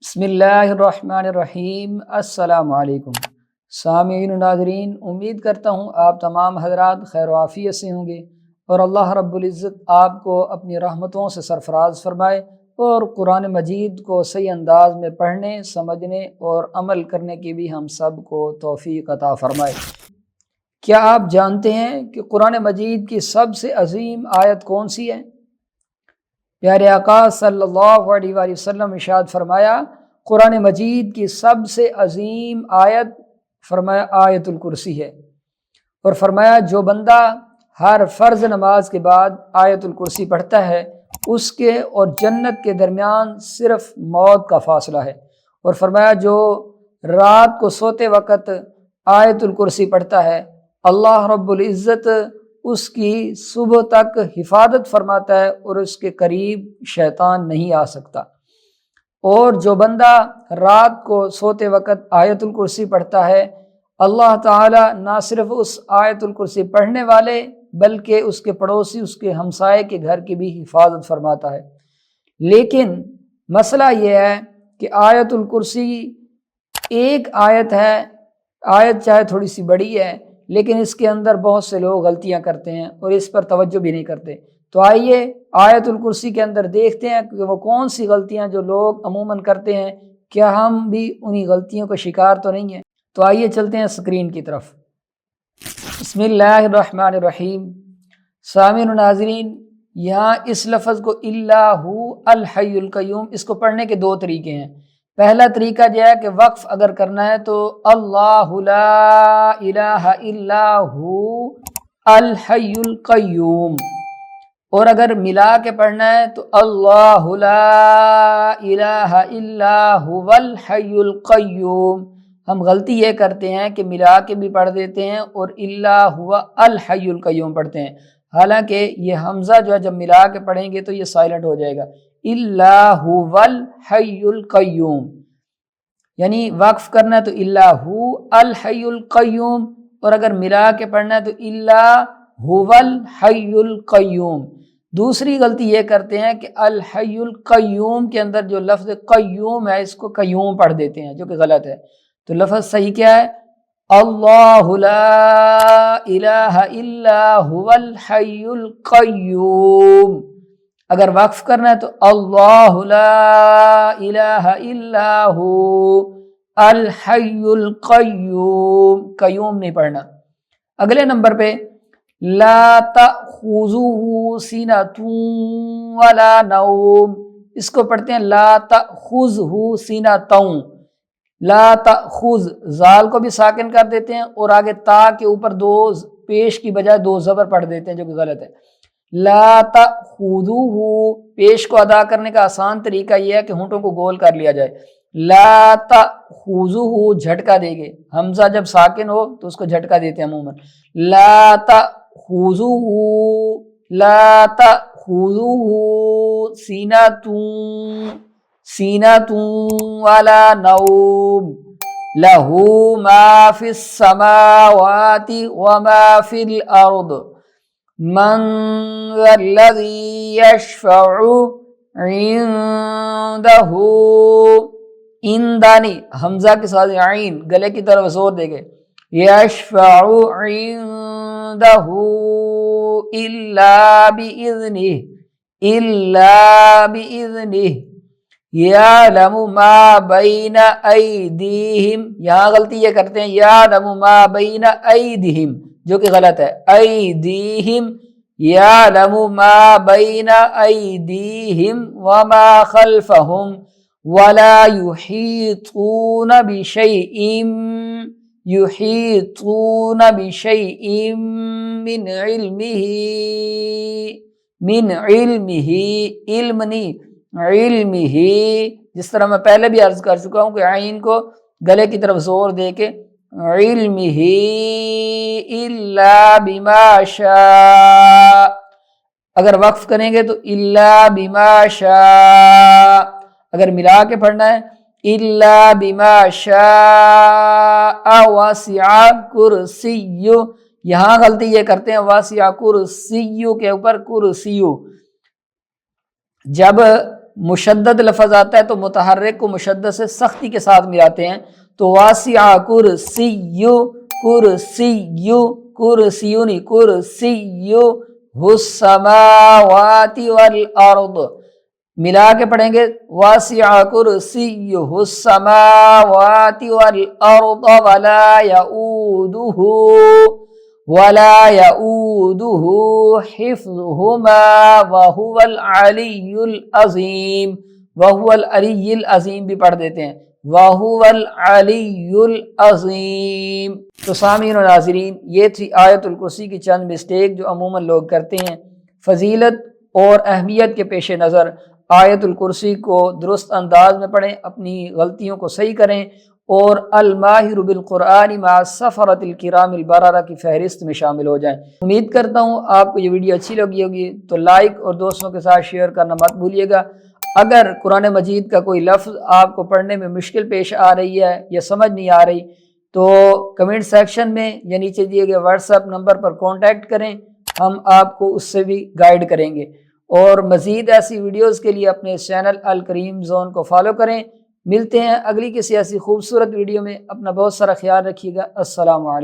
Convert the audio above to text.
بسم اللہ الرحمن الرحیم۔ السلام علیکم سامعین و ناظرین، امید کرتا ہوں آپ تمام حضرات خیر و عافیت سے ہوں گے اور اللہ رب العزت آپ کو اپنی رحمتوں سے سرفراز فرمائے اور قرآن مجید کو صحیح انداز میں پڑھنے، سمجھنے اور عمل کرنے کی بھی ہم سب کو توفیق عطا فرمائے۔ کیا آپ جانتے ہیں کہ قرآن مجید کی سب سے عظیم آیت کون سی ہے؟ پیارے آقا صلی اللہ علیہ وآلہ وسلم ارشاد فرمایا، قرآن مجید کی سب سے عظیم آیت فرمایا آیت الکرسی ہے، اور فرمایا جو بندہ ہر فرض نماز کے بعد آیت الکرسی پڑھتا ہے اس کے اور جنت کے درمیان صرف موت کا فاصلہ ہے، اور فرمایا جو رات کو سوتے وقت آیت الکرسی پڑھتا ہے اللہ رب العزت اس کی صبح تک حفاظت فرماتا ہے اور اس کے قریب شیطان نہیں آ سکتا۔ اور جو بندہ رات کو سوتے وقت آیت الکرسی پڑھتا ہے اللہ تعالیٰ نہ صرف اس آیت الکرسی پڑھنے والے بلکہ اس کے پڑوسی، اس کے ہمسائے کے گھر کی بھی حفاظت فرماتا ہے۔ لیکن مسئلہ یہ ہے کہ آیت الکرسی ایک آیت ہے، آیت چاہے تھوڑی سی بڑی ہے لیکن اس کے اندر بہت سے لوگ غلطیاں کرتے ہیں اور اس پر توجہ بھی نہیں کرتے۔ تو آئیے آیت الکرسی کے اندر دیکھتے ہیں کہ وہ کون سی غلطیاں جو لوگ عموماً کرتے ہیں، کیا ہم بھی انہی غلطیوں کا شکار تو نہیں ہیں؟ تو آئیے چلتے ہیں اسکرین کی طرف۔ بسم اللہ الرحمن الرحیم۔ سامعین و ناظرین، یہاں اس لفظ کو اللہ الحی القیوم، اس کو پڑھنے کے دو طریقے ہیں۔ پہلا طریقہ یہ ہے کہ وقف اگر کرنا ہے تو اللہ لا الہ الا ہو الحی القیوم، اور اگر ملا کے پڑھنا ہے تو اللہ لا الہ الا هو الحی القیوم۔ ہم غلطی یہ کرتے ہیں کہ ملا کے بھی پڑھ دیتے ہیں اور الا هو الحی القیوم پڑھتے ہیں، حالانکہ یہ حمزہ جو ہے جب ملا کے پڑھیں گے تو یہ سائلنٹ ہو جائے گا، الا هو الحی القیوم، یعنی وقف کرنا ہے تو الا هو الحی القیوم، اور اگر ملا کے پڑھنا ہے تو الا هو الحی القیوم۔ دوسری غلطی یہ کرتے ہیں کہ الحی القیوم کے اندر جو لفظ قیوم ہے اس کو قیوم پڑھ دیتے ہیں، جو کہ غلط ہے۔ تو لفظ صحیح کیا ہے؟ اللہ لا الہ الا هو الحی القیوم۔ اگر وقف کرنا ہے تو اللہ لا الہ الا ہو الحی القیوم، قیوم نہیں پڑھنا۔ اگلے نمبر پہ لا تأخذہ سنۃ ولا نوم، اس کو پڑھتے ہیں لا تأخذہ سنۃ، لا تأخذ، زال کو بھی ساکن کر دیتے ہیں اور آگے تا کے اوپر دو پیش کی بجائے دو زبر پڑھ دیتے ہیں، جو کہ غلط ہے۔ لا تأخذہ، پیش کو ادا کرنے کا آسان طریقہ یہ ہے کہ ہونٹوں کو گول کر لیا جائے، لا تأخذہ جھٹکا دے گے، حمزہ جب ساکن ہو تو اس کو جھٹکا دیتے ہیں عموماً، لا تأخذہ لا تأخذہ سینۃ ولا نوم لہ ما فی السماوات وما فی الارض من ذا الذی یشفع عندہ، اندانی حمزہ کے ساتھ عین گلے کی طرف زور دے گے، یشفع عندہ الا باذنہ الا باذنہ، یعلم ما بین ایدیہم، یہاں غلطی یہ کرتے ہیں یعلم ما بین ایدیہم، جو کہ غلط ہے، ایدیہم، یعلم ما بین ایدیہم وما خلفہم ولا یحیطون بشیء من علمہ، علم نہیں علمہ، جس طرح میں پہلے بھی عرض کر چکا ہوں کہ عین کو گلے کی طرف زور دے کے علمہ الا بما شاء، اگر وقف کریں گے تو الا بما شاء، اگر ملا کے پڑھنا ہے الا بما شاء وسع کرسیہ، یہاں غلطی یہ کرتے ہیں وسع کرسیہ کے اوپر کرسیہ، جب مشدد لفظ آتا ہے تو متحرک کو مشدد سے سختی کے ساتھ ملاتے ہیں، تو واسع کرسیو، کرسیو، کرسیو نہیں، کرسیو السماوات والارض، ملا کے پڑھیں گے واسع کرسیہ السماوات والارض ولا يؤوده حفظهما وهو العلی العظیم، وهو العلی العظیم بھی پڑھ دیتے ہیں، وهو العلی العظیم۔ تو سامعین و ناظرین، یہ تھی آیت الکرسی کی چند مسٹیک جو عموماً لوگ کرتے ہیں۔ فضیلت اور اہمیت کے پیش نظر آیت الکرسی کو درست انداز میں پڑھیں، اپنی غلطیوں کو صحیح کریں، اور الماہر بالقرآن مع السفرۃ الکرام البررہ کی فہرست میں شامل ہو جائیں۔ امید کرتا ہوں آپ کو یہ ویڈیو اچھی لگی ہوگی، تو لائک اور دوستوں کے ساتھ شیئر کرنا مت بھولیے گا۔ اگر قرآن مجید کا کوئی لفظ آپ کو پڑھنے میں مشکل پیش آ رہی ہے یا سمجھ نہیں آ رہی، تو کمنٹ سیکشن میں یا نیچے دیے گئے واٹس ایپ نمبر پر کانٹیکٹ کریں، ہم آپ کو اس سے بھی گائیڈ کریں گے۔ اور مزید ایسی ویڈیوز کے لیے اپنے چینل الکریم زون کو فالو کریں۔ ملتے ہیں اگلی کسی ایسی خوبصورت ویڈیو میں، اپنا بہت سارا خیال رکھیے گا۔ السلام علیکم۔